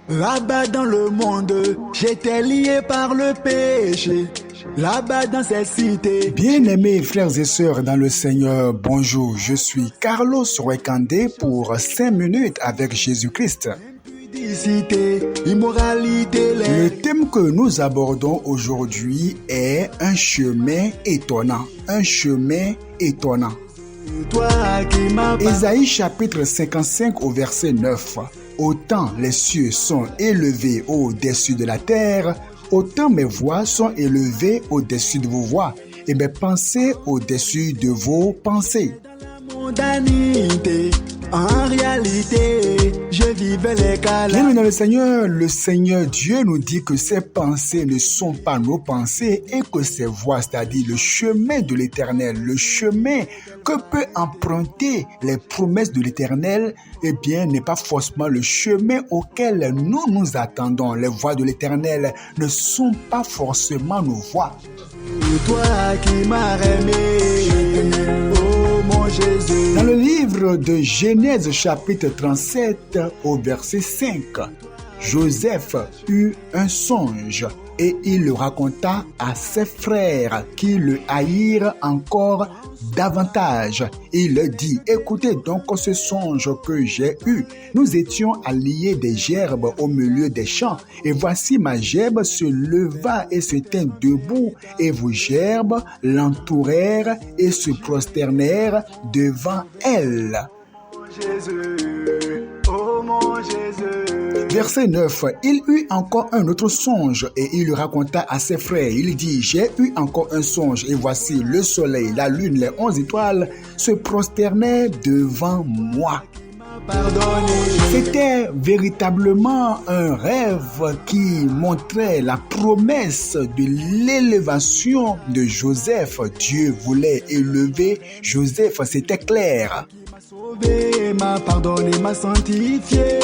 Là-bas dans le monde, j'étais lié par le péché. Là-bas dans cette cité. Bien-aimés frères et sœurs dans le Seigneur, bonjour, je suis Carlos Wekande pour 5 minutes avec Jésus-Christ. Impudicité, immoralité. Le thème que nous abordons aujourd'hui est un chemin étonnant. Un chemin étonnant. Toi qui m'as Ésaïe chapitre 55 au verset 9. Autant les cieux sont élevés au-dessus de la terre, autant mes voix sont élevées au-dessus de vos voix et mes pensées au-dessus de vos pensées. mondanité. En réalité, je vivais les calamités. Bien dans le Seigneur Dieu nous dit que ses pensées ne sont pas nos pensées et que ses voies, c'est-à-dire le chemin de l'Éternel, le chemin que peut emprunter les promesses de l'Éternel, eh bien, n'est pas forcément le chemin auquel nous nous attendons. Les voies de l'Éternel ne sont pas forcément nos voies. Toi qui m'as aimé, oh mon Jésus. Dans le livre de Genèse chapitre 37 au verset 5, Joseph eut un songe et il le raconta à ses frères qui le haïrent encore davantage. Il leur dit, écoutez donc ce songe que j'ai eu. Nous étions alliés des gerbes au milieu des champs et voici ma gerbe se leva et se tint debout et vos gerbes l'entourèrent et se prosternèrent devant elle. Jésus, oh mon Jésus. Verset 9. Il eut encore un autre songe et il le raconta à ses frères. Il dit, j'ai eu encore un songe et voici le soleil, la lune, les 11 étoiles se prosternaient devant moi. C'était véritablement un rêve qui montrait la promesse de l'élévation de Joseph. Dieu voulait élever Joseph, c'était clair. M'a pardonné, m'a sanctifié.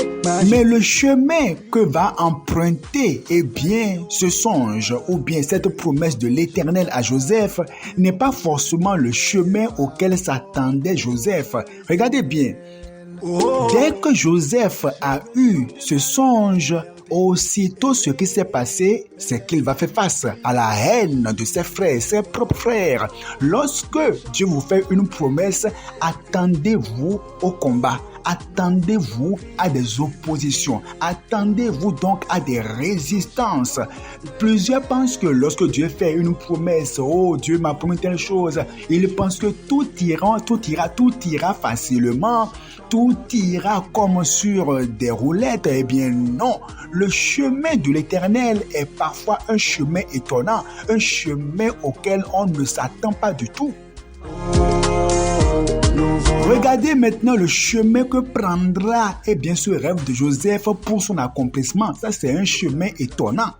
Mais le chemin que va emprunter, eh bien, ce songe ou bien cette promesse de l'Éternel à Joseph n'est pas forcément le chemin auquel s'attendait Joseph. Regardez bien. Dès que Joseph a eu ce songe, aussitôt ce qui s'est passé, c'est qu'il va faire face à la haine de ses frères, ses propres frères. Lorsque Dieu vous fait une promesse, attendez-vous au combat. Attendez-vous à des oppositions. Attendez-vous donc à des résistances. Plusieurs pensent que lorsque Dieu fait une promesse, oh Dieu m'a promis telle chose, ils pensent que tout ira facilement. Tout ira comme sur des roulettes. Eh bien non, le chemin de l'Éternel est parfois un chemin étonnant, un chemin auquel on ne s'attend pas du tout. Regardez maintenant le chemin que prendra ce rêve de Joseph pour son accomplissement. Ça, c'est un chemin étonnant.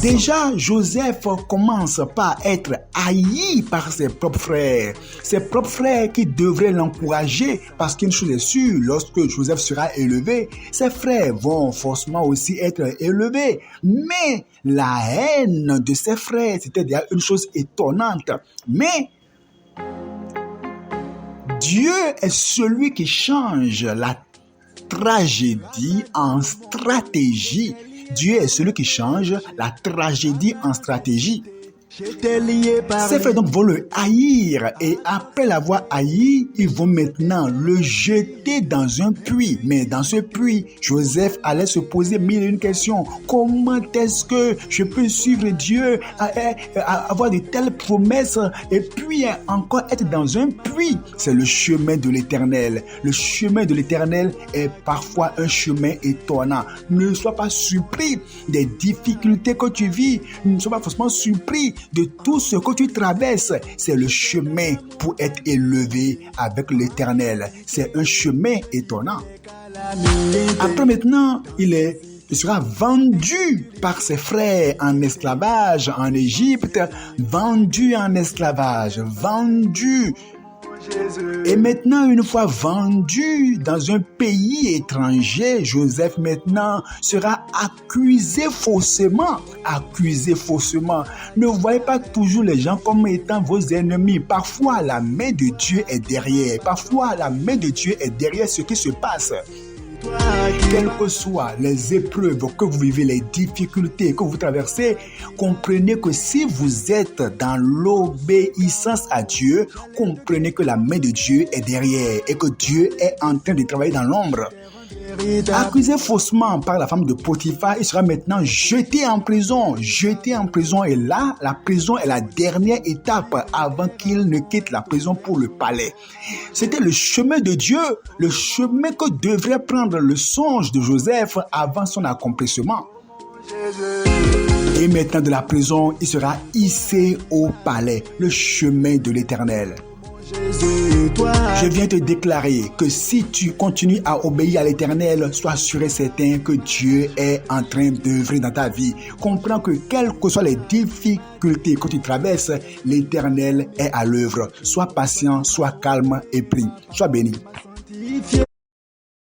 Déjà, Joseph commence par être haï par ses propres frères. Ses propres frères qui devraient l'encourager parce qu'une chose est sûre, lorsque Joseph sera élevé, ses frères vont forcément aussi être élevés. Mais la haine de ses frères, c'était déjà une chose étonnante. Mais Dieu est celui qui change la tragédie en stratégie. Dieu est celui qui change la tragédie en stratégie. Ses frères donc vont le haïr et après l'avoir haï, ils vont maintenant le jeter dans un puits. Mais dans ce puits, Joseph allait se poser mille et une questions. Comment est-ce que je peux suivre Dieu, avoir de telles promesses et puis encore être dans un puits? C'est le chemin de l'Éternel. Le chemin de l'Éternel est parfois un chemin étonnant. Ne sois pas surpris des difficultés que tu vis. Ne sois pas forcément surpris de tout ce que tu traverses. C'est le chemin pour être élevé avec l'Éternel. C'est un chemin étonnant. Après maintenant, il sera vendu par ses frères en esclavage en Égypte. Vendu en esclavage. Vendu. Et maintenant, une fois vendu dans un pays étranger, Joseph maintenant sera accusé faussement. Ne voyez pas toujours les gens comme étant vos ennemis. Parfois, la main de Dieu est derrière. Parfois, la main de Dieu est derrière ce qui se passe. Toi Quelles que soient les épreuves que vous vivez, les difficultés que vous traversez, comprenez que si vous êtes dans l'obéissance à Dieu, comprenez que la main de Dieu est derrière et que Dieu est en train de travailler dans l'ombre. Accusé faussement par la femme de Potiphar, il sera maintenant jeté en prison. Et là, la prison est la dernière étape avant qu'il ne quitte la prison pour le palais. C'était le chemin de Dieu, le chemin que devrait prendre le songe de Joseph avant son accomplissement. Et maintenant de la prison, il sera hissé au palais, le chemin de l'Éternel. Je viens te déclarer que si tu continues à obéir à l'Éternel, sois sûr et certain que Dieu est en train d'œuvrer dans ta vie. Comprends que quelles que soient les difficultés que tu traverses, l'Éternel est à l'œuvre. Sois patient, sois calme et prie. Sois béni.